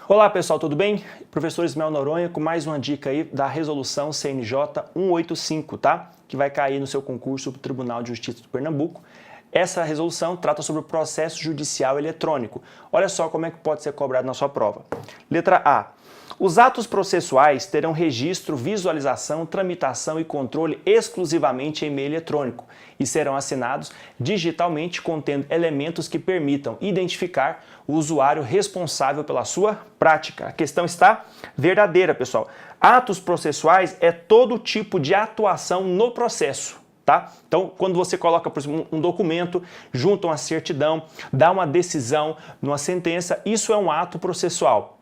Olá pessoal, tudo bem? Professor Ismael Noronha com mais uma dica aí da resolução CNJ 185, tá? Que vai cair no seu concurso do Tribunal de Justiça do Pernambuco. Essa resolução trata sobre o processo judicial eletrônico. Olha só como é que pode ser cobrado na sua prova. Letra A. Os atos processuais terão registro, visualização, tramitação e controle exclusivamente em meio eletrônico e serão assinados digitalmente contendo elementos que permitam identificar o usuário responsável pela sua prática. A questão está verdadeira, pessoal. Atos processuais é todo tipo de atuação no processo. Tá? Então, quando você coloca, por exemplo, um documento, junta uma certidão, dá uma decisão numa sentença, isso é um ato processual.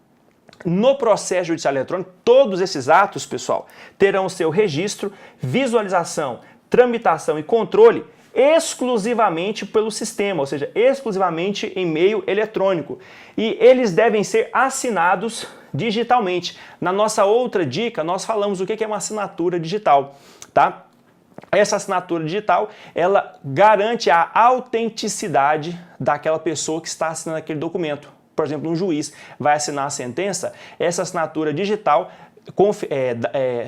No processo judicial eletrônico, todos esses atos, pessoal, terão seu registro, visualização, tramitação e controle exclusivamente pelo sistema, ou seja, exclusivamente em meio eletrônico. E eles devem ser assinados digitalmente. Na nossa outra dica, nós falamos o que é uma assinatura digital, tá? Essa assinatura digital, ela garante a autenticidade daquela pessoa que está assinando aquele documento. Por exemplo, um juiz vai assinar a sentença, essa assinatura digital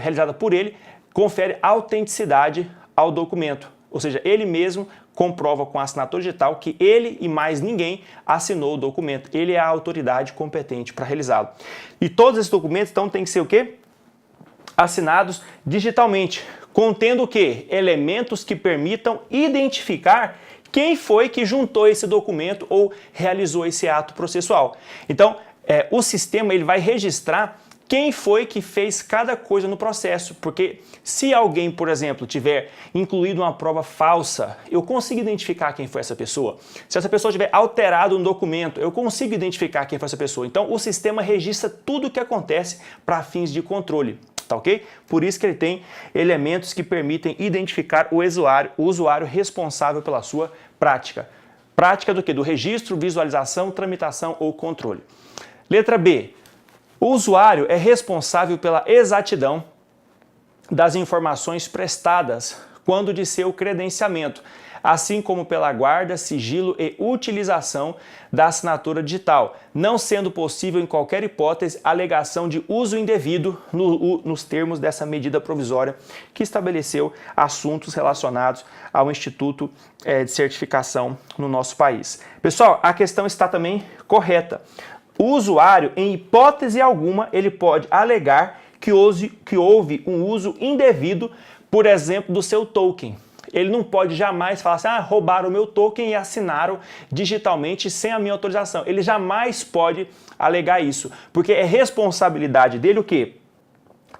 realizada por ele confere autenticidade ao documento. Ou seja, ele mesmo comprova com a assinatura digital que ele e mais ninguém assinou o documento. Ele é a autoridade competente para realizá-lo. E todos esses documentos, então, têm que ser o quê? Assinados digitalmente, contendo o quê? Elementos que permitam identificar quem foi que juntou esse documento ou realizou esse ato processual. Então, o sistema ele vai registrar quem foi que fez cada coisa no processo, porque se alguém, por exemplo, tiver incluído uma prova falsa, eu consigo identificar quem foi essa pessoa. Se essa pessoa tiver alterado um documento, eu consigo identificar quem foi essa pessoa. Então, o sistema registra tudo o que acontece para fins de controle. Tá ok? Por isso que ele tem elementos que permitem identificar o usuário responsável pela sua prática. Prática do quê? Do registro, visualização, tramitação ou controle. Letra B. O usuário é responsável pela exatidão das informações prestadas quando de seu credenciamento, assim como pela guarda, sigilo e utilização da assinatura digital, não sendo possível em qualquer hipótese a alegação de uso indevido nos termos dessa medida provisória que estabeleceu assuntos relacionados ao Instituto de Certificação no nosso país. Pessoal, a questão está também correta. O usuário, em hipótese alguma, ele pode alegar que houve um uso indevido, por exemplo, do seu token. Ele não pode jamais falar assim, roubaram o meu token e assinaram digitalmente sem a minha autorização. Ele jamais pode alegar isso, porque é responsabilidade dele o quê?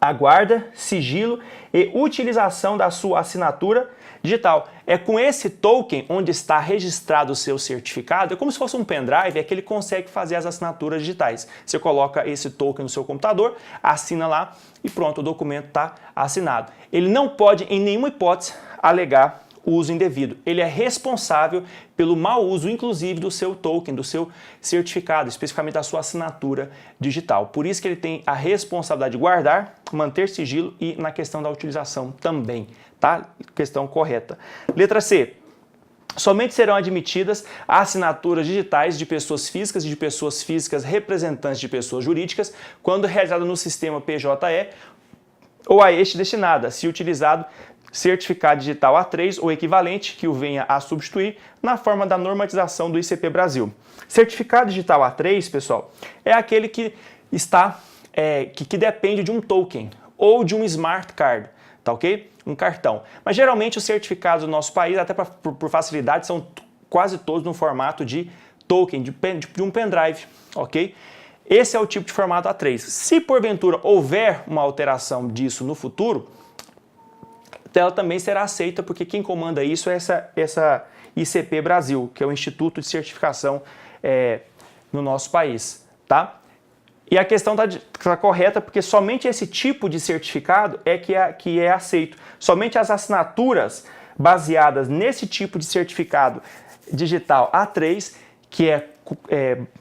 A guarda, sigilo e utilização da sua assinatura digital. É com esse token onde está registrado o seu certificado, é como se fosse um pendrive, é que ele consegue fazer as assinaturas digitais. Você coloca esse token no seu computador, assina lá e pronto, o documento está assinado. Ele não pode, em nenhuma hipótese, alegar o uso indevido. Ele é responsável pelo mau uso, inclusive, do seu token, do seu certificado, especificamente da sua assinatura digital. Por isso que ele tem a responsabilidade de guardar, manter sigilo e na questão da utilização também, tá? Questão correta. Letra C. Somente serão admitidas assinaturas digitais de pessoas físicas e de pessoas físicas representantes de pessoas jurídicas quando realizada no sistema PJE ou a este destinada, se utilizado certificado digital A3 ou equivalente que o venha a substituir na forma da normatização do ICP Brasil. Certificado digital A3, pessoal, é aquele que está que depende de um token ou de um smart card, tá ok? Um cartão. Mas geralmente os certificados do nosso país, até por facilidade, são quase todos no formato de token, de um pendrive, ok? Esse é o tipo de formato A3. Se porventura houver uma alteração disso no futuro, ela também será aceita, porque quem comanda isso é essa ICP Brasil, que é o Instituto de Certificação no nosso país, tá? E a questão está correta, porque somente esse tipo de certificado é que é aceito. Somente as assinaturas baseadas nesse tipo de certificado digital A3, que é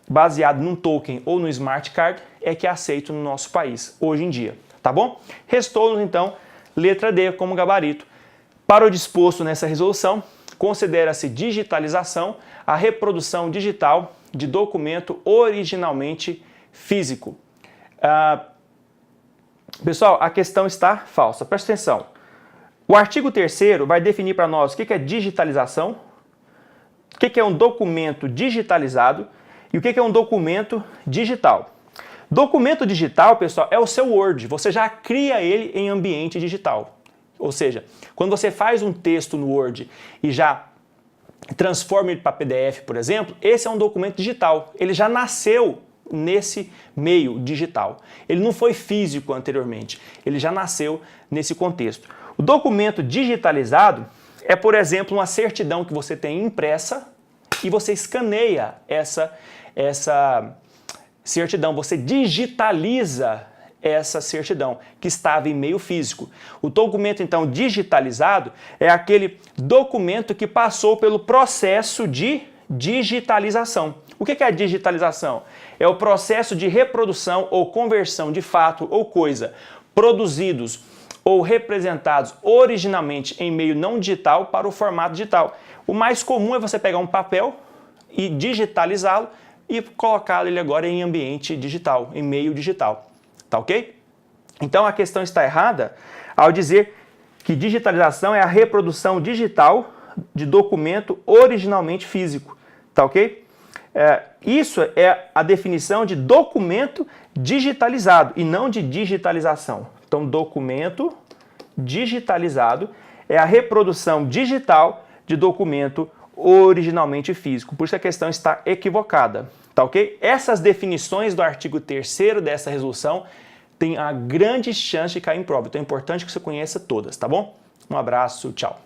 baseado num token ou no smart card é que é aceito no nosso país hoje em dia, tá bom? Restou-nos então letra D como gabarito. Para o disposto nessa resolução, considera-se digitalização a reprodução digital de documento originalmente físico. Pessoal, a questão está falsa. Presta atenção. O artigo 3º vai definir para nós o que é digitalização, o que é um documento digitalizado e o que é um documento digital. Documento digital, pessoal, é o seu Word. Você já cria ele em ambiente digital. Ou seja, quando você faz um texto no Word e já transforma ele para PDF, por exemplo, esse é um documento digital. Ele já nasceu nesse meio digital. Ele não foi físico anteriormente, ele já nasceu nesse contexto. O documento digitalizado é, por exemplo, uma certidão que você tem impressa e você escaneia essa certidão, você digitaliza essa certidão que estava em meio físico. O documento, então, digitalizado é aquele documento que passou pelo processo de digitalização. O que é a digitalização? É o processo de reprodução ou conversão de fato ou coisa produzidos ou representados originalmente em meio não digital para o formato digital. O mais comum é você pegar um papel e digitalizá-lo e colocá-lo ele agora em ambiente digital, em meio digital. Tá ok? Então a questão está errada ao dizer que digitalização é a reprodução digital de documento originalmente físico. Tá ok? Isso é a definição de documento digitalizado e não de digitalização. Então, documento digitalizado é a reprodução digital de documento originalmente físico. Por isso a questão está equivocada. Tá ok? Essas definições do artigo 3º dessa resolução têm a grande chance de cair em prova. Então é importante que você conheça todas, tá bom? Um abraço, tchau.